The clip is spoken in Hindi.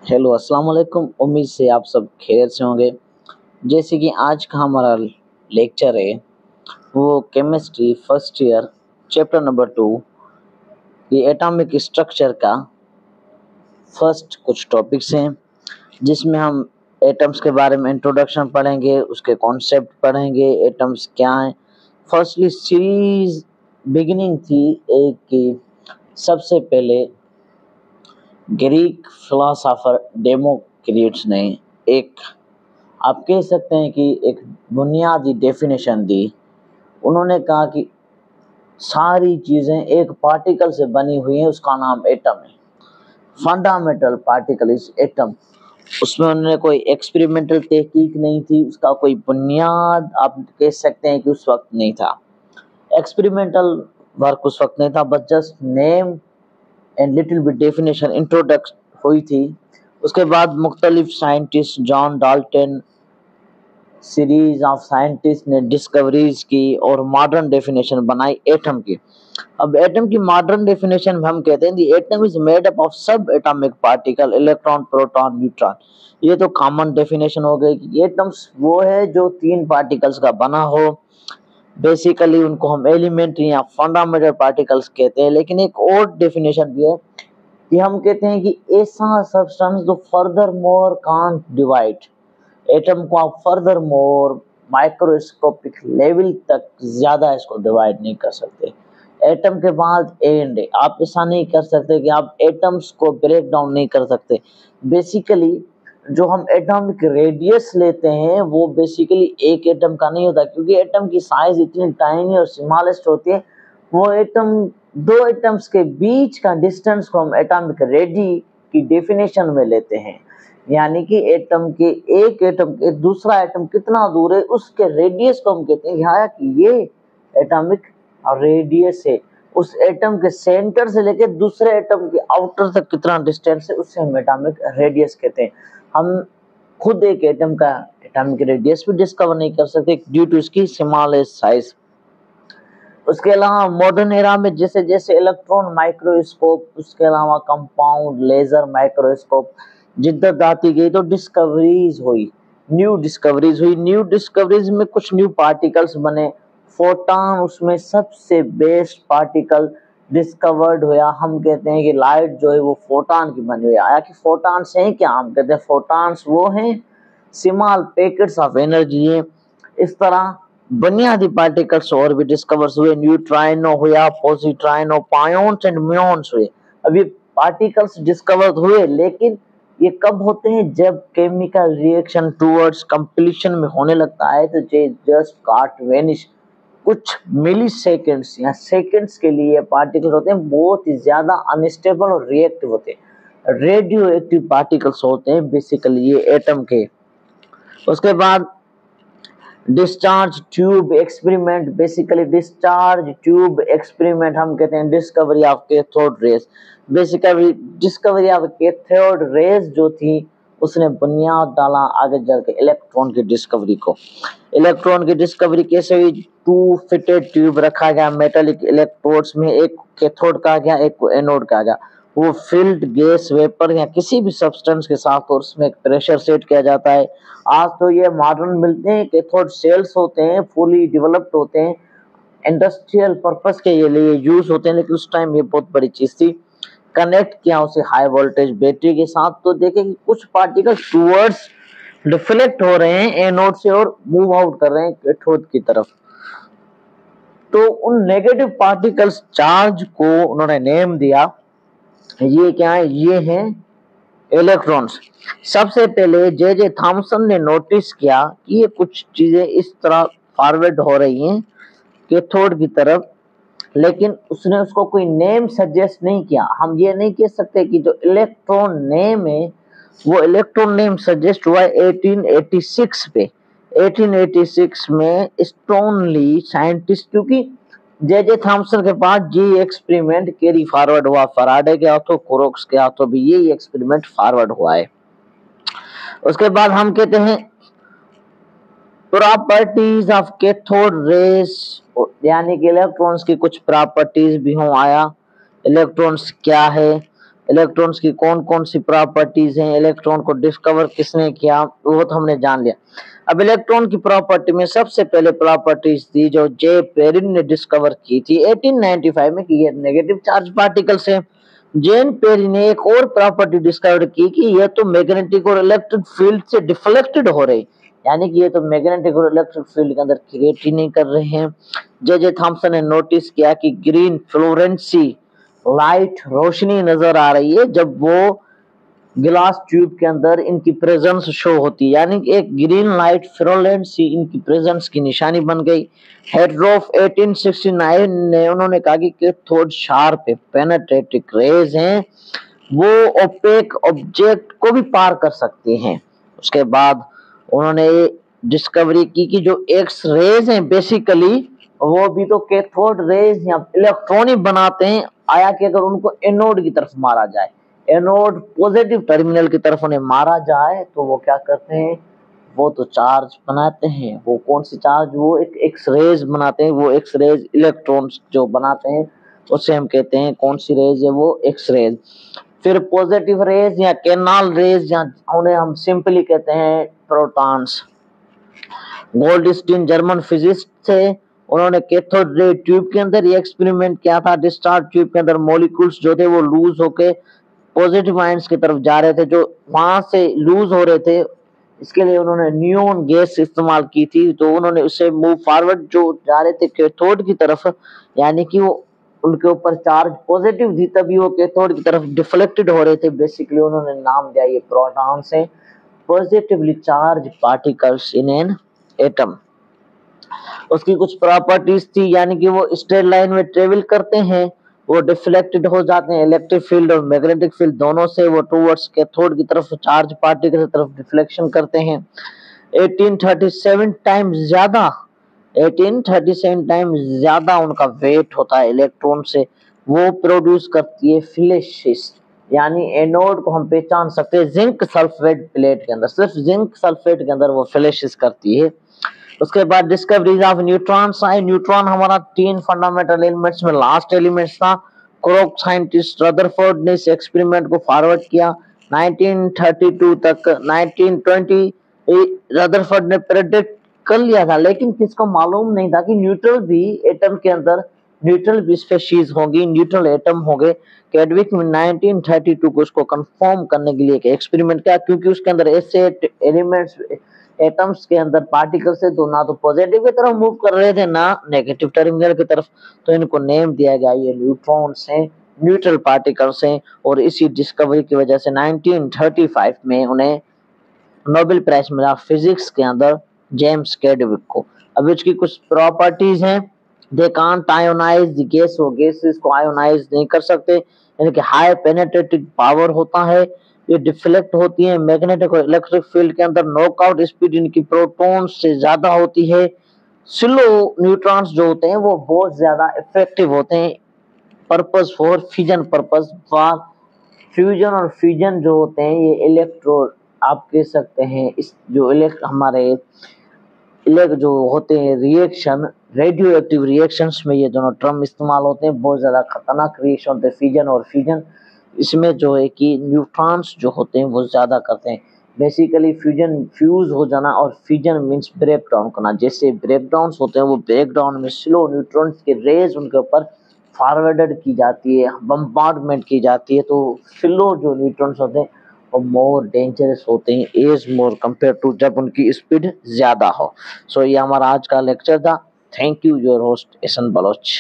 हेलो अस्सलाम वालेकुम। उम्मीद से आप सब खैरियत से होंगे। जैसे कि आज का हमारा लेक्चर है वो chemistry first year chapter number 2 ये एटॉमिक स्ट्रक्चर का फर्स्ट कुछ टॉपिक्स हैं जिसमें हम एटम्स के बारे में इंट्रोडक्शन पढ़ेंगे, उसके कॉन्सेप्ट पढ़ेंगे, एटम्स क्या हैं। फर्स्टली सीरीज बिगिनिंग थी एक की सबसे पहले ग्रीक फिलोसोफर डेमोक्रिटस ने एक आप कह सकते हैं कि एक बुनियादी डेफिनेशन दी। उन्होंने कहा कि सारी चीज़ें एक पार्टिकल से बनी हुई हैं, उसका नाम एटम है। Fundamental particle is atom. उसमें उन्होंने कोई एक्सपेरिमेंटल टेक्निक नहीं थी, उसका कोई बुनियाद आप कह सकते हैं कि उस वक्त नहीं था। एक्सपेरिमेंटल वर्क उस वक्त नहीं था, बस just name and little bit definition introduction हुई थी। उसके बाद मुख्तलिफ scientist John Dalton series of scientist ने डिस्कवरीज की और मॉडर्न डेफिनेशन बनाई एटम की। अब एटम की मॉडर्न डेफिनेशन में हम कहते हैं the atom is made up of subatomic particle electron proton neutron. ये तो कॉमन डेफिनेशन हो गई कि एटम्स वो है जो 3 पार्टिकल्स का बना हो। बेसिकली उनको हम एलिमेंट्री या फंडामेंटल पार्टिकल्स कहते हैं। लेकिन एक और डेफिनेशन भी है कि हम कहते हैं कि ऐसा सब्सटेंस जो further more can't divide. Atom को आप फर्दर मोर माइक्रोस्कोपिक लेवल तक ज्यादा इसको डिवाइड नहीं कर सकते। एटम के बाद एंड है, आप ऐसा नहीं कर सकते कि आप एटम्स को ब्रेक डाउन नहीं कर सकते। बेसिकली जो हम एटॉमिक रेडियस लेते हैं वो बेसिकली एक एटम का नहीं होता, क्योंकि एटम की साइज इतनी टाइनी और स्मॉलेस्ट होती है। वो एटम दो एटम्स के बीच का डिस्टेंस को हम एटॉमिक रेडी की डेफिनेशन में लेते हैं, यानी कि एटम के एक एटम के दूसरा एटम कितना दूर है उसके रेडियस को हम कहते हैं यहाँ कि ये एटॉमिक रेडियस है। उस एटम के सेंटर से लेकर दूसरे एटम के आउटर तक कितना डिस्टेंस है उससे हम एटॉमिक रेडियस कहते हैं। हम खुद एक एटम का एटॉमिक रेडियस भी डिस्कवर नहीं कर सकते ड्यू टू इसकी स्मॉलेस्ट साइज। उसके अलावा मॉडर्न एरा में जैसे जैसे इलेक्ट्रॉन माइक्रोस्कोप, उसके अलावा कंपाउंड लेजर माइक्रोस्कोप जिद्दत आती गई तो डिस्कवरीज हुई, न्यू डिस्कवरीज में कुछ न्यू पार्टिकल्स बने। फोटॉन उसमें सबसे बेस्ट पार्टिकल डिस्कवर्ड हुआ। हम कहते हैं कि लाइट जो है वो फोटॉन की बनी हुई है। आया कि फोटॉन्स हैं क्या? हम कहते हैं फोटॉन्स वो हैं स्मॉल पैकेट्स ऑफ एनर्जी है। इस तरह बुनियादी पार्टिकल्स और भी डिस्कवर हुए, न्यूट्राइनो हुआ, पॉजिट्राइनो, पायोन्स एंड म्यून्स हुए। अब ये पार्टिकल्स डिस्कवर हुए, लेकिन ये कब होते हैं? जब केमिकल रिएक्शन टुवर्ड्स कंप्लीशन में होने लगता है तो जे जस्ट गॉट वेनिश। कुछ मिली सेकेंड्स या सेकेंड्स के लिए पार्टिकल्स होते हैं बहुत ही ज्यादा अनस्टेबल और रिएक्टिव होते हैं, रेडियो एक्टिव पार्टिकल्स होते हैं बेसिकली ये एटम के। उसके बाद discharge tube experiment, basically discharge tube experiment हम कहते हैं discovery of cathode rays. Basically discovery of cathode rays जो थी उसने बुनियाद डाला आगे जाके इलेक्ट्रॉन की डिस्कवरी को। इलेक्ट्रॉन की डिस्कवरी कैसे हुई? 2 फिटेड ट्यूब रखा गया मेटालिक इलेक्ट्रोड्स में, एक कैथोड का गया एक एनोड का गया। वो फिल्ड गैस वेपर या किसी भी सब्सटेंस के साथ और उसमें एक प्रेशर सेट किया जाता है। आज तो ये मॉडर्न मिलते हैं, कैथोड सेल्स होते हैं, फुली डेवलप्ड होते हैं, इंडस्ट्रियल पर्पस के लिए यूज होते हैं। लेकिन उस टाइम ये बहुत बड़ी चीज थी। कनेक्ट किया उसे हाई वोल्टेज बैटरी के साथ तो देखें कि कुछ पार्टिकल टूवर्ड्स रिफ्लेक्ट हो रहे हैं एनोड से और मूव आउट कर रहे हैं कैथोड की तरफ। तो उन नेगेटिव पार्टिकल्स चार्ज को उन्होंने नेम दिया, ये क्या है? ये है इलेक्ट्रॉन्स। सबसे पहले जे जे थॉमसन ने नोटिस किया कि ये कुछ चीजें इस तरह फॉरवर्ड हो रही हैं कैथोड की तरफ, लेकिन उसने उसको कोई नेम सजेस्ट नहीं किया। हम ये नहीं कह सकते कि जो इलेक्ट्रॉन नेम है वो इलेक्ट्रॉन नेम सजेस्ट हुआ 1886 पे। 1886 में स्टोनली साइंटिस्ट, क्योंकि जे जे थॉमसन के पास ये एक्सपेरिमेंट कैरी फॉरवर्ड हुआ, फराडे के हाथों, क्रोक्स के हाथों भी ये एक्सपेरिमेंट फॉरवर्ड हुआ है। उसके बाद हम कहते हैं प्रॉपर्टीज ऑफ कैथोड रेज, यानी कि इलेक्ट्रॉन्स की कुछ प्रॉपर्टीज भी हों। आया इलेक्ट्रॉन्स क्या है? इलेक्ट्रॉन्स की कौन कौन सी प्रॉपर्टीज हैं, इलेक्ट्रॉन को डिस्कवर किसने किया, वो तो हमने जान लिया। अब इलेक्ट्रॉन की प्रॉपर्टी में सबसे पहले प्रॉपर्टीज थी जो जे पेरिन ने डिस्कवर की थी 1895 में, कि ये नेगेटिव चार्ज पार्टिकल्स है। जेन पेरी ने एक और प्रॉपर्टी डिस्कवर की कि ये तो मैग्नेटिक और इलेक्ट्रिक फील्ड से डिफ्लेक्टेड हो रहे, यानी कि ये तो मैग्नेटिक और इलेक्ट्रिक फील्ड के अंदर क्रिएट ही नहीं कर रहे हैं। जे जे थॉम्सन ने नोटिस किया कि ग्रीन फ्लोरेंसी लाइट रोशनी नजर आ रही है जब वो गिलास ट्यूब के अंदर इनकी प्रेजेंस शो होती है, यानी कि एक ग्रीन लाइट फ्लोरेंसी इनकी प्रेजेंस की निशानी बन गई। हेड्रोफ 1869 ने उन्होंने कहा कि कैथोड शार्प पेनेट्रेटिक रेज हैं, वो ओपेक ऑब्जेक्ट को भी पार कर सकते हैं। उसके बाद उन्होंने डिस्कवरी की कि जो एक्स रेज हैं बेसिकली वो भी तो कैथोड रेज या इलेक्ट्रॉन ही बनाते हैं। आया कि अगर उनको एनोड की तरफ मारा जाए, एनोड पॉजिटिव टर्मिनल की तरफ उन्हें मारा जाए तो वो क्या करते हैं, वो तो चार्ज बनाते हैं। वो कौन सी चार्ज, वो एक एक्स रेज बनाते हैं। वो एक्स रेज इलेक्ट्रॉन्स जो बनाते हैं उसे हम कहते हैं कौन सी रेज है, वो एक्स रेज। फिर पॉजिटिव रेज या कैनाल रेज या उन्हें हम सिंपली कहते हैं प्रोटॉन्स। गोल्डस्टीन जर्मन फिजिस्ट थे, उन्होंने कैथोड रे ट्यूब के अंदर ये एक्सपेरिमेंट किया था। डिस्चार्ज ट्यूब के अंदर मॉलिक्यूल्स जो थे वो लूज होके पॉजिटिव आयंस की तरफ जा रहे थे, जो वहां से लूज हो रहे थे। इसके लिए उन्होंने नियोन गैस इस्तेमाल की थी, तो उन्होंने उससे मूव फॉरवर्ड जो जा रहे थे कैथोड की तरफ, यानी कि वो उनके ऊपर चार्ज पॉजिटिव थी तभी वो कैथोड की तरफ डिफ्लेक्टेड हो रहे थे। बेसिकली उन्होंने नाम दिया ये प्रोटॉन्स हैं, positively charge particles in an atom. उसकी कुछ प्रॉपर्टीज थी, यानी कि वो स्ट्रेट लाइन में ट्रेवल करते हैं, वो डिफ्लेक्टेड हो जाते हैं, इलेक्ट्रिक फील्ड और मैग्नेटिक फील्ड दोनों से वो टुवर्ड्स कैथोड की तरफ चार्ज पार्टिकल की तरफ डिफ्लेक्शन करते हैं। 1837 टाइम्स ज्यादा 1837 टाइम्स ज्यादा उनका वेट होता है इलेक्ट्रॉन से। वो प्रोड्यूस करती है फ्लैशेस, यानी एनोड को हम पहचान सकते हैं जिंक सल्फेट प्लेट के अंदर, सिर्फ जिंक सल्फेट के अंदर वो फ्लैशेस करती है। उसके बाद डिस्कवरीज ऑफ न्यूट्रॉन्स आए। न्यूट्रॉन हमारा 3 फंडामेंटल एलिमेंट्स में लास्ट एलिमेंट था। क्रोक साइंटिस्ट रदरफोर्ड ने इस एक्सपेरिमेंट को फॉरवर्ड किया 1932 तक। 1920 रदरफोर्ड ने प्रेडिक्ट कर लिया था, लेकिन किसको मालूम नहीं था कि न्यूट्रल भी एटम के अंदर न्यूट्रल भी स्पीशीज होंगी, न्यूट्रल एटम होंगे। कैडविक में 1932 को उसको कंफर्म करने के लिए एक एक्सपेरिमेंट किया, क्योंकि उसके अंदर ऐसे एलिमेंट्स एटम्स के अंदर पार्टिकल्स है तो ना तो पॉजिटिव की तरफ मूव कर रहे थे ना नेगेटिव टर्मिनल की तरफ, तो इनको नेम दिया गया ये न्यूट्रॉन्स हैं, न्यूट्रल पार्टिकल्स हैं। और इसी डिस्कवरी की वजह से 1935 में उन्हें नोबेल प्राइज मिला फिजिक्स के अंदर जेम्स कैडविक को। अब इसकी कुछ प्रॉपर्टीज हैं, they can't ionize the gas, वो गैसेस को आयोनाइज नहीं कर सकते, यानी कि हाई पेनिट्रेटिंग पावर होता है, ये डिफ्लेक्ट होती है मैग्नेटिक और इलेक्ट्रिक फील्ड के अंदर। नॉकआउट स्पीड इनकी प्रोटॉन से ज्यादा होती है। स्लो न्यूट्रॉन्स जो होते हैं वो बहुत ज्यादा इफेक्टिव होते हैं purpose for fusion purpose for fusion. और फ्यूजन जो होते हैं ये इलेक्ट्रो आप कह सकते हैं इस जो हमारे जो होते हैं रिएक्शन, रेडियो एक्टिव रिएक्शंस में ये दोनों टर्म इस्तेमाल होते हैं। बहुत ज्यादा खतरनाक रिएक्शन होते हैं फिजन और फ्यूजन। इसमें जो है कि न्यूट्रॉन्स जो होते हैं वो ज्यादा करते हैं। बेसिकली फ्यूजन फ्यूज हो जाना और फ्यूजन मींस ब्रेक डाउन करना। जैसे ब्रेक डाउन होते हैं वो ब्रेक डाउन में स्लो न्यूट्रॉन्स के रेज उनके ऊपर फॉरवर्डेड की जाती है, बम्बार्डमेंट की जाती है, तो स्लो जो न्यूट्रॉन्स होते हैं और मोर डेंजरस होते हैं एज मोर कंपेयर टू जब उनकी स्पीड ज्यादा हो। सो ये हमारा आज का लेक्चर था। Thank you your host Ehsan Bloch.